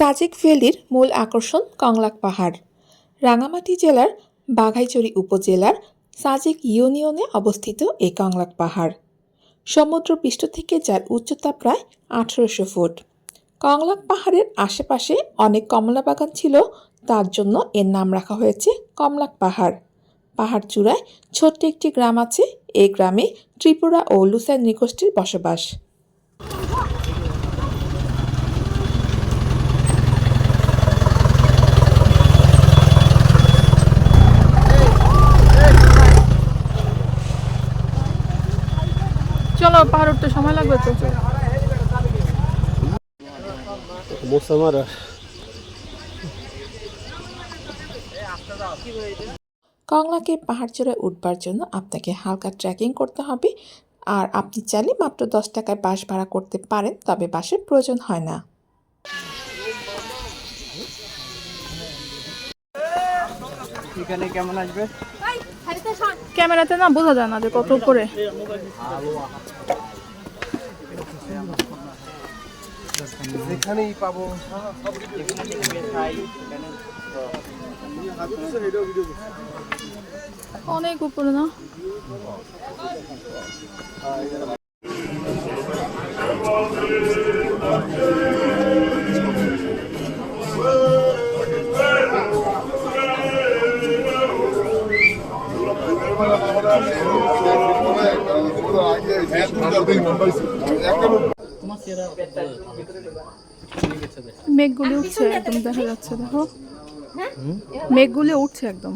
সাজেক ভ্যালির মূল আকর্ষণ কংলাক পাহাড়। রাঙামাটি জেলার বাঘাইছড়ি উপজেলার সাজেক ইউনিয়নে অবস্থিত এই কংলাক পাহাড় সমুদ্রপৃষ্ঠ থেকে যার উচ্চতা প্রায় 1800 ফুট। কংলাক পাহাড়ের আশেপাশে অনেক কমলা বাগান ছিল, তার জন্য এর নাম রাখা হয়েছে কমলাক পাহাড়। পাহাড় চূড়ায় ছোট্ট একটি গ্রাম আছে। এই গ্রামে ত্রিপুরা ও লুসাই নৃগোষ্ঠীর বসবাস। চলো, পাহাড় উঠতে সময় লাগবে তো। কংলাকে পাহাড় চূড়ায় উঠবার জন্য আপনাকে হালকা ট্রেকিং করতে হবে, আর আপনি চাইলে মাত্র 10 টাকায় বাস ভাড়া করতে পারেন, তবে বাসের প্রয়োজন হয় না। কেমন আসবে? ক্যামেরাতে না বোঝা যায় না যে কত উপরে। যেখানেই পাবো অনেক উপরে না? মেঘগুলি উঠছে একদম, দেখা যাচ্ছে, দেখো মেঘগুলি উঠছে একদম।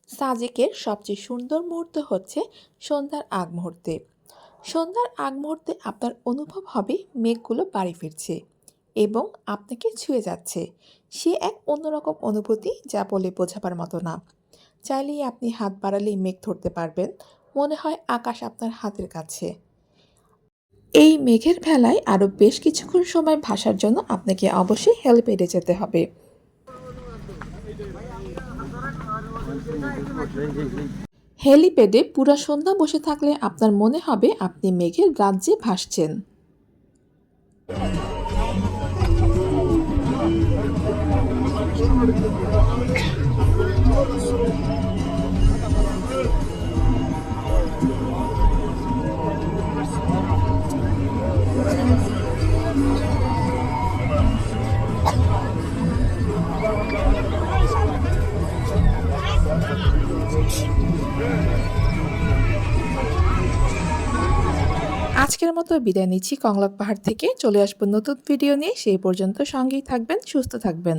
সাজেকের সবচেয়ে সুন্দর মুহূর্ত হচ্ছে সন্ধ্যার আগ মুহূর্তে। সন্ধ্যার আগ মুহূর্তে আপনার অনুভব হবে মেঘগুলো বাড়ি ফিরছে এবং আপনাকে ছুঁয়ে যাচ্ছে। সে এক অন্যরকম অনুভূতি, যা বলে বোঝাবার মতো না। চাইলেই আপনি হাত বাড়ালেই মেঘ ধরতে পারবেন, মনে হয় আকাশ আপনার হাতের কাছে। এই মেঘের ভেলায় আরও বেশ কিছুক্ষণ সময় ভাসার জন্য আপনাকে অবশ্যই হেলিপ্যাডে যেতে হবে। হেলিপ্যাডে পুরো সন্ধ্যা বসে থাকলে আপনার মনে হবে আপনি মেঘের রাজ্যে ভাসছেন। আজকের মতো বিদায় নিচ্ছি কংলাক পাহাড় থেকে। চলে আসবো নতুন ভিডিও নিয়ে। সেই পর্যন্ত সঙ্গেই থাকবেন, সুস্থ থাকবেন।